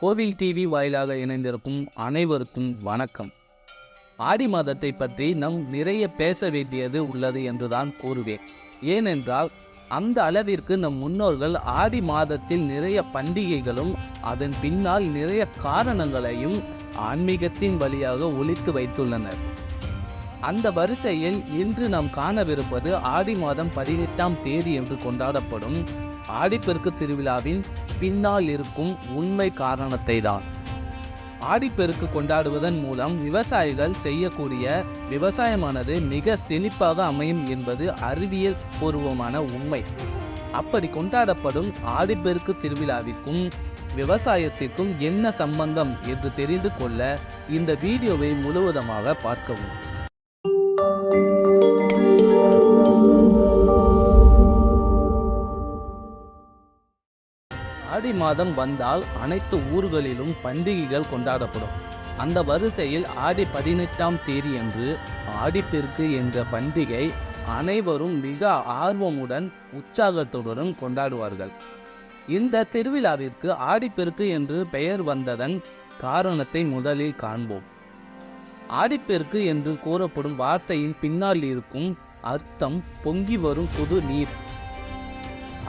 கோவில் டிவி வாயிலாக இணைந்திருக்கும் அனைவருக்கும் வணக்கம். ஆடி மாதத்தை பற்றி நம் நிறைய பேச வேண்டியது உள்ளது என்றுதான் கூறுவேன். ஏனென்றால் அந்த அளவிற்கு நம் முன்னோர்கள் ஆடி மாதத்தில் நிறைய பண்டிகைகளும் அதன் பின்னால் நிறைய காரணங்களையும் ஆன்மீகத்தின் வழியாக ஒளித்து வைத்துள்ளனர். அந்த வரிசையில் இன்று நாம் காணவிருப்பது ஆடி மாதம் 18ஆம் தேதி என்று கொண்டாடப்படும் ஆடிப்பெருக்கு திருவிழாவின் பின்னால் இருக்கும் உண்மை காரணத்தை தான். ஆடிப்பெருக்கு கொண்டாடுவதன் மூலம் விவசாயிகள் செய்யக்கூடிய விவசாயமானது மிக செழிப்பாக அமையும் என்பது அறிவியல் பூர்வமான உண்மை. அப்படி கொண்டாடப்படும் ஆடிப்பெருக்கு திருவிழாவிற்கும் விவசாயத்திற்கும் என்ன சம்பந்தம் என்று தெரிந்து கொள்ள இந்த வீடியோவை முழுவதுமாக பார்க்கவும். ஆடி மாதம் வந்தால் அனைத்து ஊர்களிலும் பண்டிகைகள் கொண்டாடப்படும். அந்த வரிசையில் ஆடி 18ஆம் தேதி அன்று ஆடிப்பெருக்கு என்ற பண்டிகை அனைவரும் மிக ஆர்வமுடன் உற்சாகத்துடன் கொண்டாடுவார்கள். இந்த திருவிழாவிற்கு ஆடிப்பெருக்கு என்று பெயர் வந்ததன் காரணத்தை முதலில் காண்போம். ஆடிப்பெருக்கு என்று கூறப்படும் வார்த்தையின் பின்னால் இருக்கும் அர்த்தம் பொங்கி வரும் புது நீர்.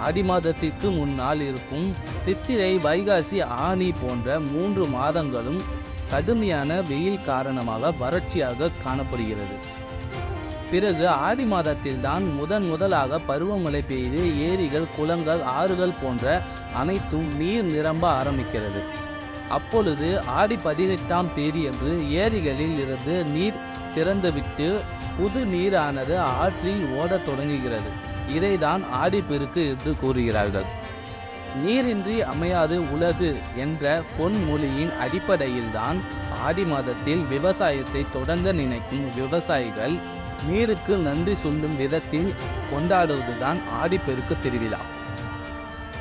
ஆடி மாதத்திற்கு முன்னால் இருக்கும் சித்திரை, வைகாசி, ஆனி போன்ற 3 மாதங்களும் கடுமையான வெயில் காரணமாக வறட்சியாக காணப்படுகிறது. பிறகு ஆடி மாதத்தில்தான் முதலாக பருவமழை பெய்து ஏரிகள், குளங்கள், ஆறுகள் போன்ற அனைத்தும் நீர் நிரம்ப ஆரம்பிக்கிறது. அப்பொழுது ஆடி 18ஆம் தேதி அன்று ஏரிகளில் இருந்து நீர் திறந்துவிட்டு புது நீரானது ஆற்றில் ஓடத் தொடங்குகிறது. இதைதான் ஆடிப்பெருக்கு என்று கூறுகிறார்கள். நீரின்றி அமையாது உலகு என்ற பொன்மொழியின் அடிப்படையில்தான் ஆடி மாதத்தில் விவசாயத்தை தொடங்க நினைக்கும் விவசாயிகள் நீருக்கு நன்றி சொல்லும் விதத்தில் கொண்டாடுவதுதான் ஆடிப்பெருக்கு திருவிழா.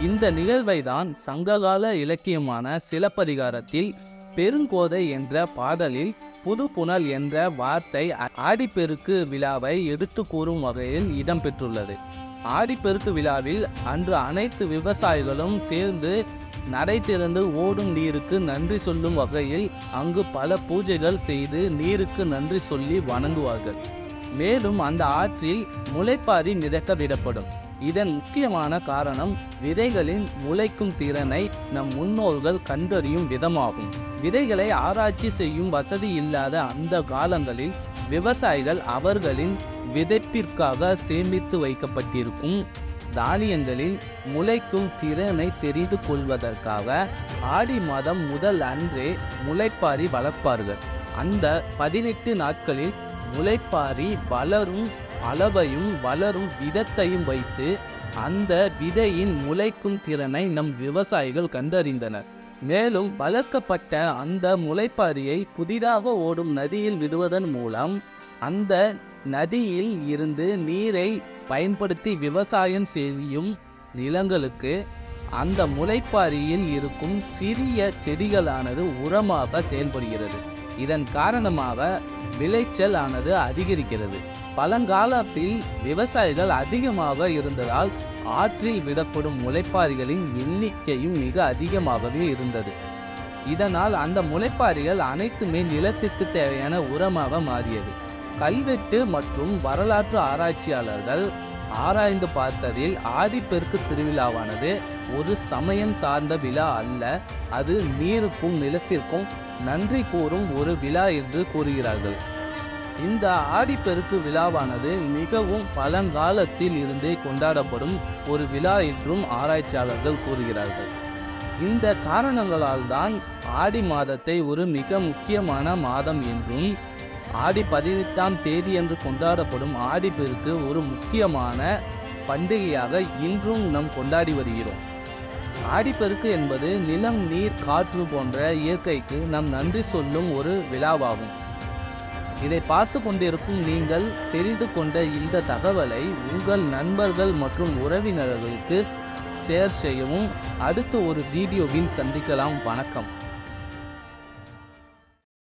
இந்த நிகழ்வை தான் சங்ககால இலக்கியமான சிலப்பதிகாரத்தில் பெருங்கோதை என்ற பாடலில் புது புனல் என்ற வார்த்தை ஆடிப்பெருக்கு விழாவை எடுத்து கூறும் வகையில் இடம்பெற்றுள்ளது. ஆடிப்பெருக்கு விழாவில் அன்று அனைத்து விவசாயிகளும் சேர்ந்து நடை திறந்து ஓடும் நீருக்கு நன்றி சொல்லும் வகையில் அங்கு பல பூஜைகள் செய்து நீருக்கு நன்றி சொல்லி வணங்குவார்கள். மேலும் அந்த ஆற்றில் முளைப்பாரி மிதக்க விடப்படும். இதன் முக்கியமான காரணம் விதைகளின் முளைக்கும் திறனை நம் முன்னோர்கள் கண்டறியும் விதமாகும். விதைகளை ஆராய்ச்சி செய்யும் வசதி இல்லாத அந்த காலங்களில் விவசாயிகள் அவர்களின் விதைப்பிற்காக சேமித்து வைக்கப்பட்டிருக்கும் தானியங்களின் முளைக்கும் திறனை தெரிந்து கொள்வதற்காக ஆடி மாதம் முதல் அன்றே முளைப்பாரி வளர்ப்பார்கள். அந்த 18 நாட்களில் முளைப்பாரி வளரும் அளவையும் வளரும் விதத்தையும் வைத்து அந்த விதையின் முளைக்கும் திறனை நம் விவசாயிகள் கண்டறிந்தனர். மேலும் வளர்க்கப்பட்ட அந்த முளைப்பாரியை புதிதாக ஓடும் நதியில் விடுவதன் மூலம் அந்த நதியில் இருந்து நீரை பயன்படுத்தி விவசாயம் செய்யும் நிலங்களுக்கு அந்த முளைப்பாரியில் இருக்கும் சிறிய செடிகளானது உரமாக செயல்படுகிறது. இதன் காரணமாக விளைச்சல் ஆனது அதிகரிக்கிறது. பழங்காலத்தில் விவசாயிகள் அதிகமாக இருந்ததால் ஆற்றில் விடப்படும் முளைப்பாரிகளின் எண்ணிக்கையும் மிக அதிகமாகவே இருந்தது. இதனால் அந்த முளைப்பாரிகள் அனைத்துமே நிலத்திற்கு தேவையான உரமாக மாறியது. கல்வெட்டு மற்றும் வரலாற்று ஆராய்ச்சியாளர்கள் ஆராய்ந்து பார்த்ததில் ஆடிப்பெருக்கு திருவிழாவானது ஒரு சமயம் சார்ந்த விழா அல்ல, அது நீருக்கும் நிலத்திற்கும் நன்றி கூறும் ஒரு விழா என்று கூறுகிறார்கள். இந்த ஆடிப்பெருக்கு விழாவானது மிகவும் பழங்காலத்தில் இருந்தே கொண்டாடப்படும் ஒரு விழா என்றும் ஆராய்ச்சியாளர்கள் கூறுகிறார்கள். இந்த காரணங்களால் தான் ஆடி மாதத்தை ஒரு மிக முக்கியமான மாதம் என்றும் ஆடி 18ஆம் தேதி என்று கொண்டாடப்படும் ஆடிப்பெருக்கு ஒரு முக்கியமான பண்டிகையாக இன்றும் நாம் கொண்டாடி வருகிறோம். ஆடிப்பெருக்கு என்பது நிலம், நீர், காற்று போன்ற இயற்கைக்கு நாம் நன்றி சொல்லும் ஒரு விழாவாகும். இதை பார்த்து கொண்டிருக்கும் நீங்கள் தெரிந்து கொண்ட இந்த தகவலை உங்கள் நண்பர்கள் மற்றும் உறவினர்களுக்கு ஷேர் செய்யவும். அடுத்து ஒரு வீடியோவில் சந்திக்கலாம். வணக்கம்.